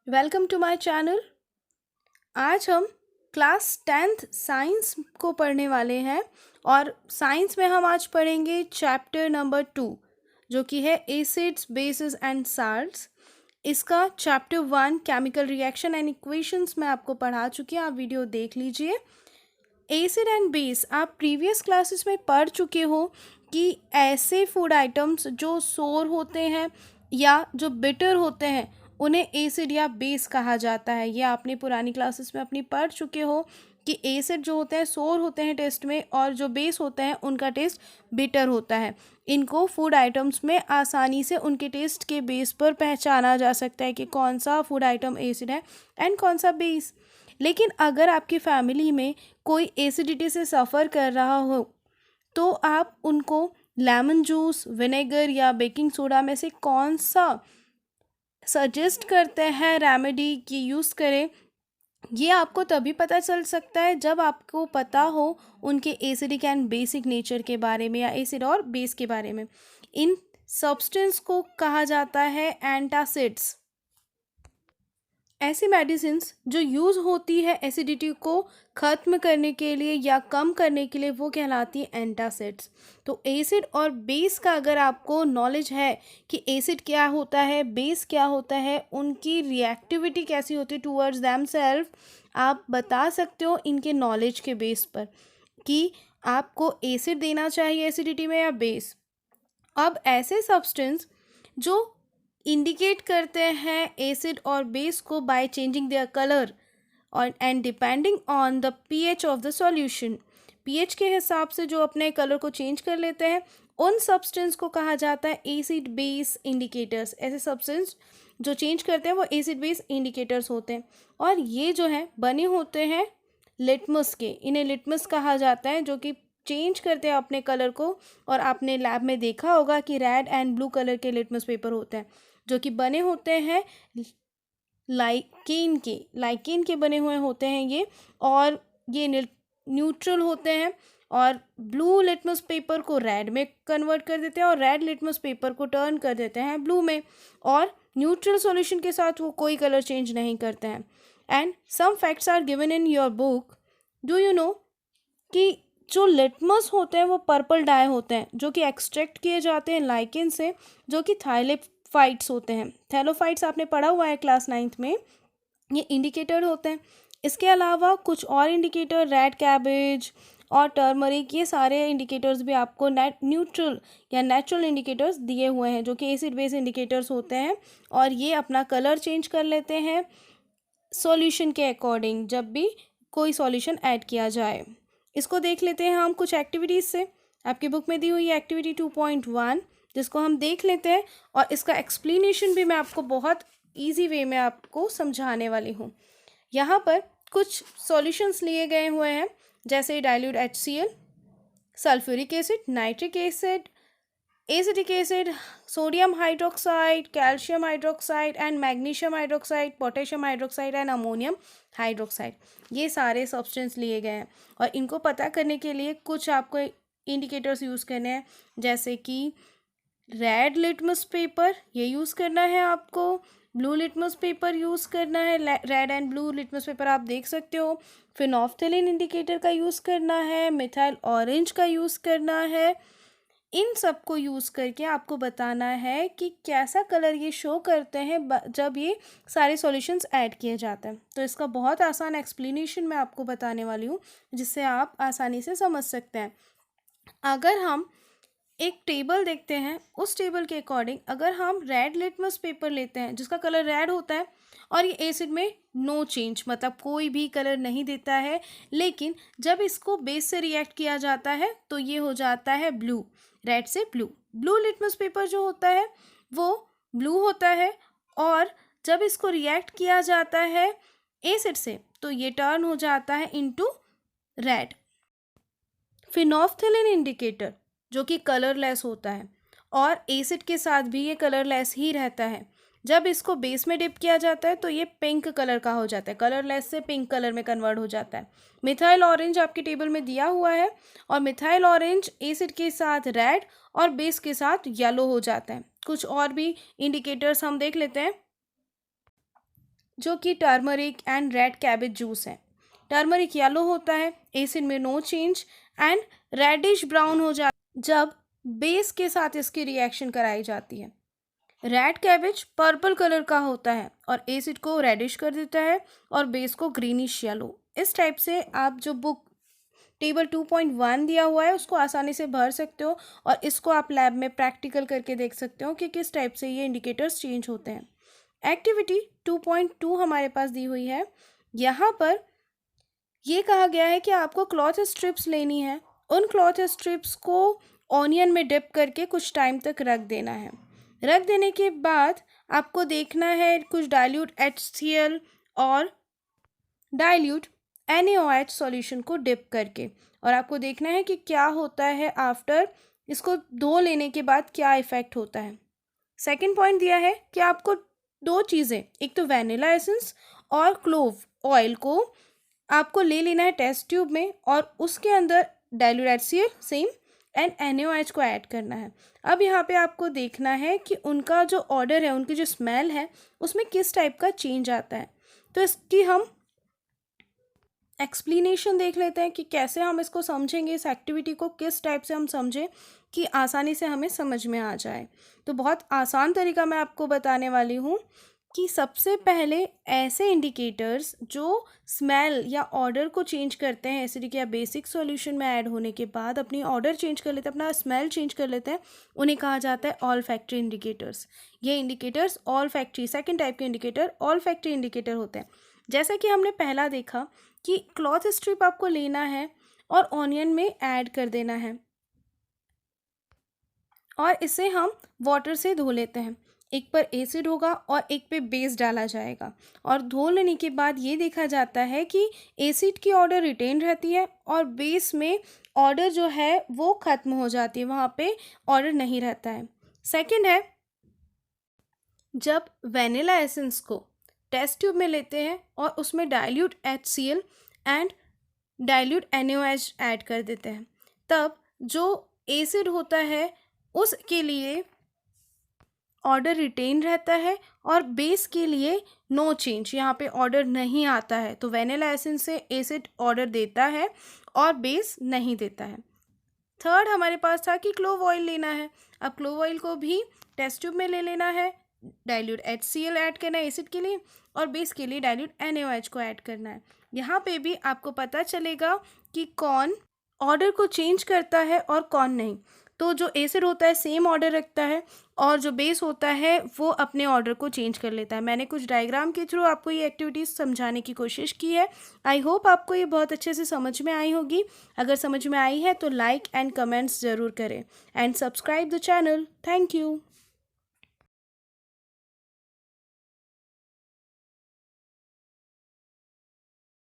Welcome to my channel. आज हम class 10th science को पढ़ने वाले हैं और साइंस में हम आज पढ़ेंगे चैप्टर नंबर 2 जो कि है एसिड्स बेसिस एंड साल्ट्स। इसका chapter 1 chemical reaction and equations मैं आपको पढ़ा चुकी हूँ, आप वीडियो देख लीजिए। एसिड एंड बेस आप प्रीवियस क्लासेस में पढ़ चुके हो कि ऐसे फूड आइटम्स जो सोर होते हैं या जो बिटर होते हैं उन्हें एसिड या बेस कहा जाता है। ये आपने पुरानी क्लासेस में अपनी पढ़ चुके हो कि एसिड जो होते हैं सोर होते हैं टेस्ट में और जो बेस होते हैं उनका टेस्ट बिटर होता है। इनको फूड आइटम्स में आसानी से उनके टेस्ट के बेस पर पहचाना जा सकता है कि कौन सा फूड आइटम एसिड है एंड कौन सा बेस। लेकिन अगर आपकी फैमिली में कोई एसिडिटी से सफ़र कर रहा हो तो आप उनको लेमन जूस, विनेगर या बेकिंग सोडा में से कौन सा सजेस्ट करते हैं रेमेडी की यूज़ करें। ये आपको तभी पता चल सकता है जब आपको पता हो उनके एसिडिक एंड बेसिक नेचर के बारे में या एसिड और बेस के बारे में। इन सब्सटेंस को कहा जाता है एंटासिड्स। ऐसी मेडिसिन्स जो यूज़ होती है एसिडिटी को ख़त्म करने के लिए या कम करने के लिए वो कहलाती है एंटासिड्स। तो एसिड और बेस का अगर आपको नॉलेज है कि एसिड क्या होता है, बेस क्या होता है, उनकी रिएक्टिविटी कैसी होती है टूवर्ड्स दैम सेल्फ, आप बता सकते हो इनके नॉलेज के बेस पर कि आपको एसिड देना चाहिए एसिडिटी में या बेस। अब ऐसे सब्सटेंस जो इंडिकेट करते हैं एसिड और बेस को बाय चेंजिंग देयर कलर और and depending on the pH of the solution, pH के हिसाब से जो अपने कलर को चेंज कर लेते हैं उन सब्सटेंस को कहा जाता है एसिड बेस इंडिकेटर्स। ऐसे सब्सटेंस जो चेंज करते हैं वो एसिड बेस इंडिकेटर्स होते हैं और ये जो है बने होते हैं लिटमस के। इन्हें लिटमस कहा जाता है जो कि चेंज करते हैं अपने कलर को। और आपने लैब में देखा होगा कि रेड एंड ब्लू कलर के लिटमस पेपर होते हैं जो कि बने होते हैं लाइकेन के बने हुए होते हैं ये, और ये न्यूट्रल होते हैं और ब्लू लिटमस पेपर को रेड में कन्वर्ट कर देते हैं और रेड लिटमस पेपर को टर्न कर देते हैं ब्लू में, और न्यूट्रल सॉल्यूशन के साथ वो कोई कलर चेंज नहीं करते हैं। And some facts are given in your book. Do you know कि जो लिटमस होते हैं वो पर्पल डाई होते हैं जो कि एक्सट्रैक्ट किए जाते हैं लाइकेन से, जो कि थाइलोफाइट्स होते हैं। थैलोफाइट्स आपने पढ़ा हुआ है क्लास 9th में, ये इंडिकेटर होते हैं। इसके अलावा कुछ और इंडिकेटर रेड कैबेज और टर्मरिक, ये सारे इंडिकेटर्स भी आपको न्यूट्रल या नेचुरल इंडिकेटर्स दिए हुए हैं जो कि एसिड बेस इंडिकेटर्स होते हैं और ये अपना कलर चेंज कर लेते हैं सॉल्यूशन के अकॉर्डिंग जब भी कोई सॉल्यूशन ऐड किया जाए। इसको देख लेते हैं हम कुछ एक्टिविटीज़ से। आपकी बुक में दी हुई है एक्टिविटी 2.1 जिसको हम देख लेते हैं और इसका एक्सप्लेनेशन भी मैं आपको बहुत इजी वे में आपको समझाने वाली हूँ। यहाँ पर कुछ सॉल्यूशंस लिए गए हुए हैं जैसे dilute HCl, sulphuric acid, nitric acid, acetic acid, sodium hydroxide, calcium hydroxide and magnesium hydroxide, potassium hydroxide and ammonium hydroxide, ये सारे सब्सटेंस लिए गए हैं। और इनको पता करने के लिए कुछ आपको इंडिकेटर्स यूज़ करने हैं जैसे कि रेड लिटमस पेपर ये यूज़ करना है आपको, ब्लू लिटमस पेपर यूज़ करना है, red and blue litmus paper आप देख सकते हो, फिनोफ्थेलिन इंडिकेटर का यूज़ करना है, मिथाइल ऑरेंज का यूज़ करना है। इन सब को यूज़ करके आपको बताना है कि कैसा कलर ये शो करते हैं जब ये सारे सॉल्यूशंस ऐड किए जाते हैं। तो इसका बहुत आसान एक्सप्लेनेशन मैं आपको बताने वाली हूँ जिससे आप आसानी से समझ सकते हैं। अगर हम एक टेबल देखते हैं, उस टेबल के अकॉर्डिंग अगर हम रेड लिटमस पेपर लेते हैं जिसका कलर रेड होता है और ये एसिड में नो चेंज मतलब कोई भी कलर नहीं देता है, लेकिन जब इसको बेस से रिएक्ट किया जाता है तो ये हो जाता है ब्लू, रेड से ब्लू। ब्लू लिटमस पेपर जो होता है वो ब्लू होता है और जब इसको रिएक्ट किया जाता है एसिड से तो ये टर्न हो जाता है इनटू रेड। फिनोफ्थेलिन इंडिकेटर जो कि कलरलेस होता है और एसिड के साथ भी ये कलरलेस ही रहता है। जब इसको बेस में डिप किया जाता है तो ये पिंक कलर का हो जाता है, कलरलेस से पिंक कलर में कन्वर्ट हो जाता है। मिथाइल ऑरेंज आपकी टेबल में दिया हुआ है और मिथाइल ऑरेंज एसिड के साथ रेड और बेस के साथ येलो हो जाता है। कुछ और भी इंडिकेटर्स हम देख लेते हैं जो कि turmeric and red cabbage juice है। टर्मरिक येलो होता है, एसिड में no change, and reddish brown हो जाता जब बेस के साथ इसकी रिएक्शन कराई जाती है। रेड कैबेज पर्पल कलर का होता है और एसिड को रेडिश कर देता है और बेस को ग्रीनिश येलो। इस टाइप से आप जो बुक टेबल 2.1 दिया हुआ है उसको आसानी से भर सकते हो और इसको आप लैब में प्रैक्टिकल करके देख सकते हो कि किस टाइप से ये इंडिकेटर्स चेंज होते हैं। एक्टिविटी 2.2 हमारे पास दी हुई है। यहाँ पर ये कहा गया है कि आपको क्लॉथ स्ट्रिप्स लेनी है। उन क्लॉथ स्ट्रिप्स को ऑनियन में डिप करके कुछ टाइम तक रख देना है। रख देने के बाद आपको देखना है कुछ डाइल्यूट HCl और डाइल्यूट NaOH सॉल्यूशन को डिप करके, और आपको देखना है कि क्या होता है आफ्टर इसको धो लेने के बाद क्या इफ़ेक्ट होता है। सेकंड पॉइंट दिया है कि आपको दो चीज़ें, एक तो वैनिला एसेंस और क्लोव ऑयल को आपको ले लेना है टेस्ट ट्यूब में और उसके अंदर dilute HCl same and NaOH को ऐड करना है। अब यहाँ पे आपको देखना है कि उनका जो ऑर्डर है, उनकी जो स्मेल है उसमें किस टाइप का चेंज आता है। तो इसकी हम एक्सप्लेनेशन देख लेते हैं कि कैसे हम इसको समझेंगे, इस एक्टिविटी को किस टाइप से हम समझें कि आसानी से हमें समझ में आ जाए। तो बहुत आसान तरीका मैं आपको बताने वाली हूँ कि सबसे पहले ऐसे इंडिकेटर्स जो स्मेल या ऑर्डर को चेंज करते हैं एसिडिक या बेसिक सॉल्यूशन में ऐड होने के बाद अपनी ऑर्डर चेंज कर लेते हैं, अपना स्मेल चेंज कर लेते हैं, उन्हें कहा जाता है ऑल फैक्ट्री इंडिकेटर्स। ये indicators all factory, second type के इंडिकेटर ऑल फैक्ट्री इंडिकेटर होते हैं। जैसा कि हमने पहला देखा कि क्लॉथ स्ट्रिप आपको लेना है और ऑनियन में ऐड कर देना है और इसे हम वाटर से धो लेते हैं। एक पर एसिड होगा और एक पे बेस डाला जाएगा और धो लेने के बाद ये देखा जाता है कि एसिड की ऑर्डर रिटेन रहती है और बेस में ऑर्डर जो है वो ख़त्म हो जाती है, वहाँ पे ऑर्डर नहीं रहता है। सेकंड है जब वेनिला एसेंस को टेस्ट ट्यूब में लेते हैं और उसमें dilute HCl and dilute NaOH add कर देते हैं, तब जो एसिड होता है उसके लिए ऑर्डर रिटेन रहता है और बेस के लिए नो चेंज, यहाँ पे ऑर्डर नहीं आता है। तो वेनिला एसेंस से एसिड ऑर्डर देता है और बेस नहीं देता है। थर्ड हमारे पास था कि क्लोव ऑयल लेना है। अब क्लोव ऑयल को भी टेस्ट ट्यूब में ले लेना है, डाइल्यूट HCl ऐड करना है एसिड के लिए और बेस के लिए डाइल्यूट NaOH को ऐड करना है। यहाँ पे भी आपको पता चलेगा कि कौन ऑर्डर को चेंज करता है और कौन नहीं। तो जो एसिड होता है सेम ऑर्डर रखता है और जो बेस होता है वो अपने ऑर्डर को चेंज कर लेता है। मैंने कुछ डायग्राम के थ्रू आपको ये एक्टिविटीज़ समझाने की कोशिश की है। आई होप आपको ये बहुत अच्छे से समझ में आई होगी। अगर समझ में आई है तो लाइक एंड कमेंट्स ज़रूर करें and subscribe the channel. Thank you.